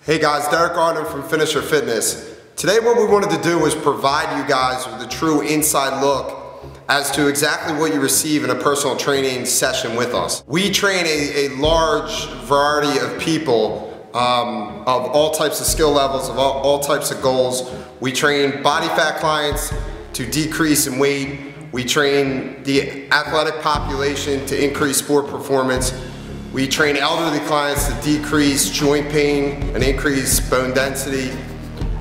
Hey guys, Gardner from Finisher Fitness. Today what we wanted to do was provide you guys with a true inside look as to exactly what you receive in a personal training session with us. We train a large variety of people of all types of skill levels, of all types of goals. We train body fat clients to decrease in weight. We train the athletic population to increase sport performance. We train elderly clients to decrease joint pain and increase bone density.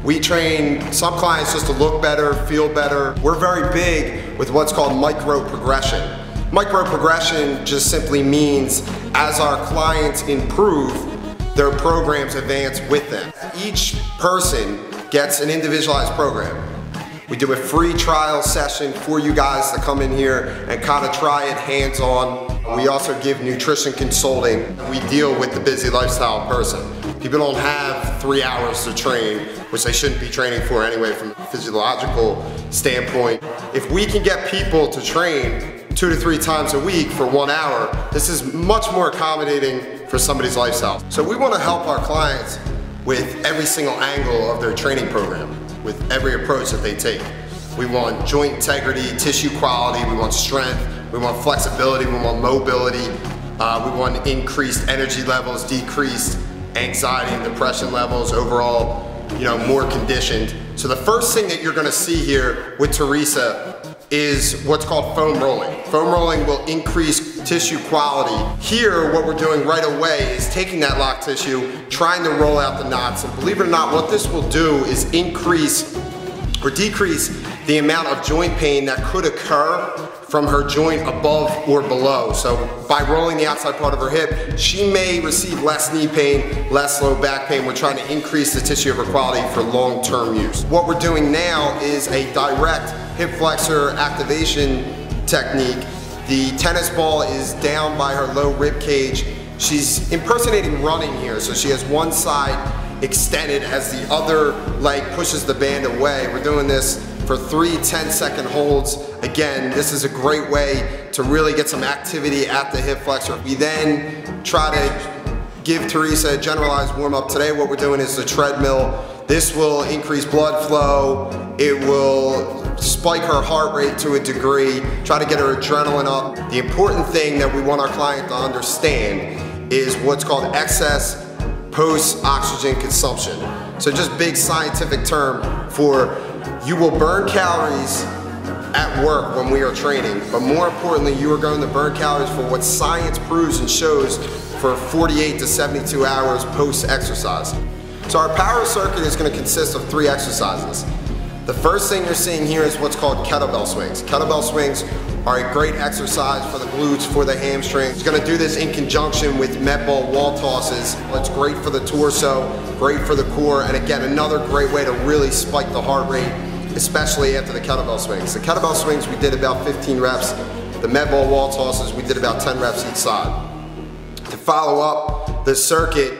We train some clients just to look better, feel better. We're very big with what's called micro-progression. Micro-progression just simply means as our clients improve, their programs advance with them. Each person gets an individualized program. We do a free trial session for you guys to come in here and kind of try it hands-on. We also give nutrition consulting. We deal with the busy lifestyle person. People don't have 3 hours to train, which they shouldn't be training for anyway from a physiological standpoint. If we can get people to train 2 to 3 times a week for 1 hour, this is much more accommodating for somebody's lifestyle. So we want to help our clients with every single angle of their training program, with every approach that they take. We want joint integrity, tissue quality, we want strength, we want flexibility, we want mobility, we want increased energy levels, decreased anxiety and depression levels, overall, more conditioned. So the first thing that you're gonna see here with Teresa is what's called foam rolling. Foam rolling will increase tissue quality. Here, what we're doing right away is taking that locked tissue, trying to roll out the knots, and believe it or not, what this will do is increase or decrease the amount of joint pain that could occur from her joint above or below. So by rolling the outside part of her hip, she may receive less knee pain, less low back pain. We're trying to increase the tissue of her quality for long-term use. What we're doing now is a direct hip flexor activation technique. The tennis ball is down by her low rib cage. She's impersonating running here, so she has one side extended as the other leg pushes the band away. We're doing this for 3 10-second holds. Again, this is a great way to really get some activity at the hip flexor. We then try to give Teresa a generalized warm-up. Today what we're doing is the treadmill. This will increase blood flow. It will spike her heart rate to a degree, try to get her adrenaline up. The important thing that we want our client to understand is what's called excess post-oxygen consumption. So just big scientific term for you will burn calories at work when we are training, but more importantly, you are going to burn calories for what science proves and shows for 48 to 72 hours post-exercise. So our power circuit is going to consist of 3 exercises. The first thing you're seeing here is what's called kettlebell swings. Kettlebell swings are a great exercise for the glutes, for the hamstrings. You're gonna do this in conjunction with med ball wall tosses. It's great for the torso, great for the core, and again, another great way to really spike the heart rate, especially after the kettlebell swings. The kettlebell swings, we did about 15 reps. The med ball wall tosses, we did about 10 reps each side. To follow up the circuit,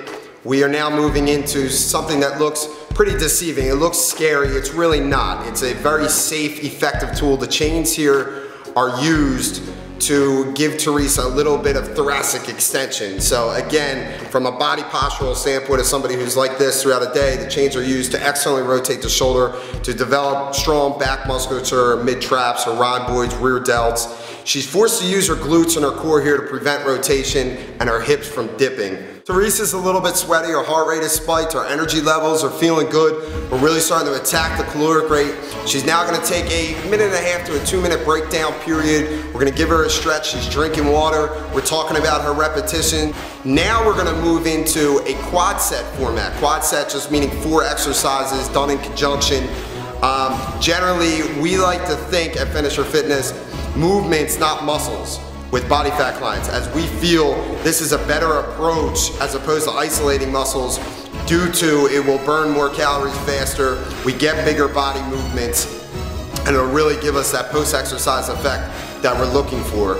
we are now moving into something that looks pretty deceiving. It looks scary, it's really not. It's a very safe, effective tool. The chains here are used to give Teresa a little bit of thoracic extension. So again, from a body postural standpoint of somebody who's like this throughout a day, the chains are used to externally rotate the shoulder to develop strong back musculature, mid-traps, her rhomboids, rear delts. She's forced to use her glutes and her core here to prevent rotation and her hips from dipping. Teresa's a little bit sweaty, her heart rate is spiked, her energy levels are feeling good. We're really starting to attack the caloric rate. She's now gonna take a 1.5 to a 2-minute breakdown period. We're gonna give her a stretch, she's drinking water. We're talking about her repetition. Now we're gonna move into a quad set format. Quad set just meaning 4 exercises done in conjunction. Generally, we like to think at Finisher Fitness, movements, not muscles, with body fat clients, as we feel this is a better approach as opposed to isolating muscles due to it will burn more calories faster, we get bigger body movements, and it'll really give us that post-exercise effect that we're looking for.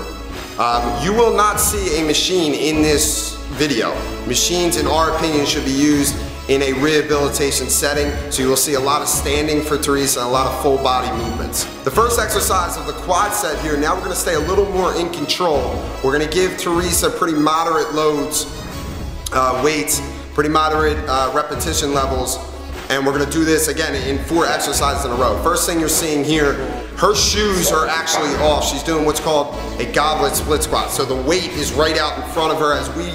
You will not see a machine in this video. Machines, in our opinion, should be used in a rehabilitation setting, so you will see a lot of standing for Teresa and a lot of full body movements. The first exercise of the quad set here, now we're gonna stay a little more in control. We're gonna give Teresa pretty moderate loads, weights pretty moderate repetition levels. And we're gonna do this again in 4 exercises in a row. First thing you're seeing here, her shoes are actually off. She's doing what's called a goblet split squat. So the weight is right out in front of her as we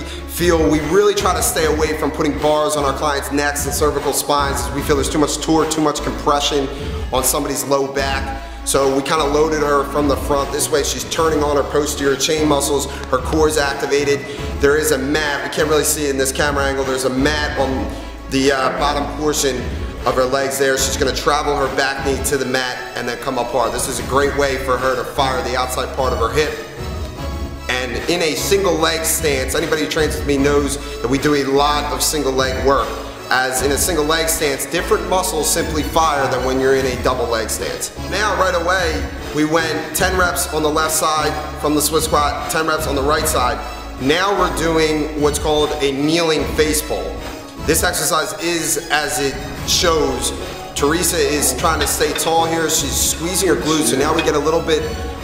really try to stay away from putting bars on our clients' necks and cervical spines, as we feel there's too much torque, too much compression on somebody's low back. So we kind of loaded her from the front. This way she's turning on her posterior chain muscles, her core is activated. There is a mat, we can't really see it in this camera angle, there's a mat on the bottom portion of her legs there. She's gonna travel her back knee to the mat and then come up hard. This is a great way for her to fire the outside part of her hip. And in a single leg stance, anybody who trains with me knows that we do a lot of single leg work. As in a single leg stance, different muscles simply fire than when you're in a double leg stance. Now right away, we went 10 reps on the left side from the split squat, 10 reps on the right side. Now we're doing what's called a kneeling face pull. This exercise is as it shows. Teresa is trying to stay tall here. She's squeezing her glutes, so now we get a little bit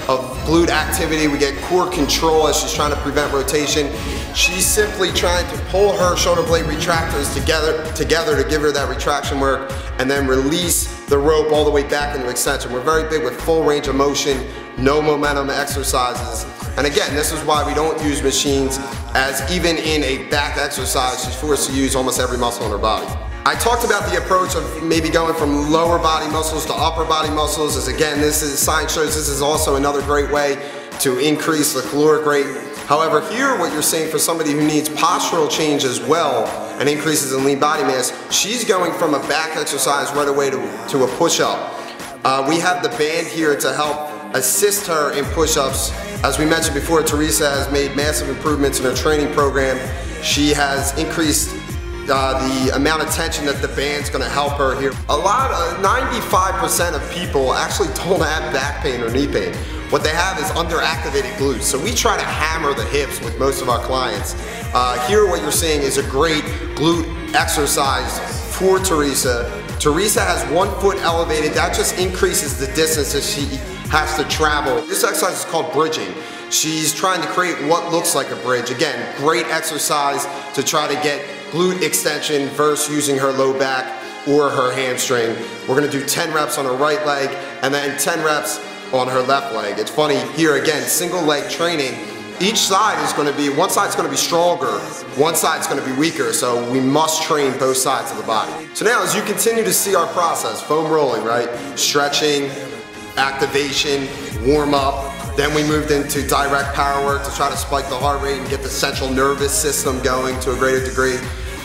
of glute activity. We get core control as she's trying to prevent rotation. She's simply trying to pull her shoulder blade retractors together to give her that retraction work and then release the rope all the way back into extension. We're very big with full range of motion, no momentum exercises. And again, this is why we don't use machines, as even in a back exercise, she's forced to use almost every muscle in her body. I talked about the approach of maybe going from lower body muscles to upper body muscles, as again, science shows this is also another great way to increase the caloric rate. However, here what you're seeing for somebody who needs postural change as well and increases in lean body mass, she's going from a back exercise right away to a push-up. We have the band here to help assist her in push-ups. As we mentioned before, Teresa has made massive improvements in her training program. She has increased the amount of tension that the band's gonna help her here. 95% of people actually don't have back pain or knee pain. What they have is underactivated glutes. So we try to hammer the hips with most of our clients. Here what you're seeing is a great glute exercise for Teresa. Teresa has 1 foot elevated. That just increases the distance that she has to travel. This exercise is called bridging. She's trying to create what looks like a bridge. Again, great exercise to try to get glute extension versus using her low back or her hamstring. We're gonna do 10 reps on her right leg and then 10 reps on her left leg. It's funny, here again, single leg training. Each side is gonna be, one side's gonna be stronger, one side's gonna be weaker, so we must train both sides of the body. So now as you continue to see our process, foam rolling, right? Stretching, activation, warm up, then we moved into direct power work to try to spike the heart rate and get the central nervous system going to a greater degree.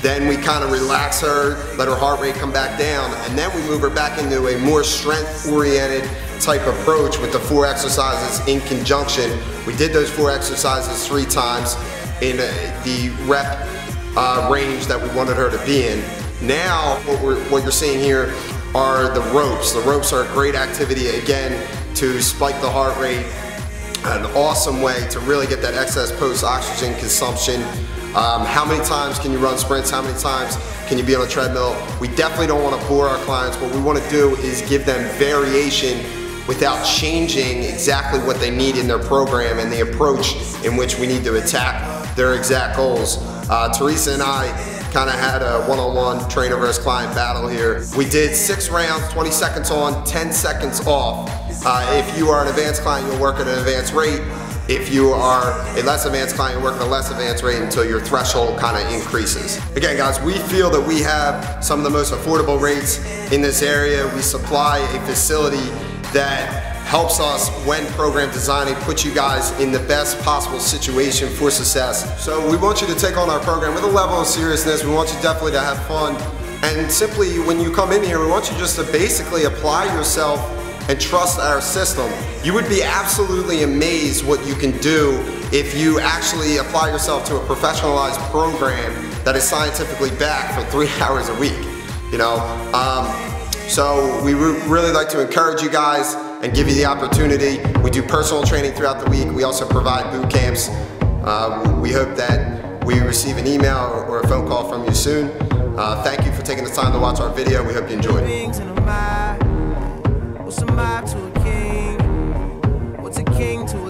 Then we kind of relax her, let her heart rate come back down, and then we move her back into a more strength-oriented type approach with the 4 exercises in conjunction. We did those 4 exercises 3 times in the rep range that we wanted her to be in. Now, what you're seeing here are the ropes. The ropes are a great activity, again, to spike the heart rate. An awesome way to really get that excess post-oxygen consumption. How many times can you run sprints? How many times can you be on a treadmill? We definitely don't want to bore our clients. What we want to do is give them variation without changing exactly what they need in their program and the approach in which we need to attack their exact goals. Teresa and I kind of had a one-on-one trainer versus client battle here. We did 6 rounds, 20 seconds on, 10 seconds off. If you are an advanced client, you'll work at an advanced rate. If you are a less advanced client, you work at a less advanced rate until your threshold kind of increases. Again, guys, we feel that we have some of the most affordable rates in this area. We supply a facility that helps us, when program designing, put you guys in the best possible situation for success. So we want you to take on our program with a level of seriousness. We want you definitely to have fun. And simply, when you come in here, we want you just to basically apply yourself and trust our system. You would be absolutely amazed what you can do if you actually apply yourself to a professionalized program that is scientifically backed for 3 hours a week. You know, so we really like to encourage you guys and give you the opportunity. We do personal training throughout the week. We also provide boot camps. We hope that we receive an email or a phone call from you soon. Thank you for taking the time to watch our video. We hope you enjoyed it. What's a mob to a king? What's a king to a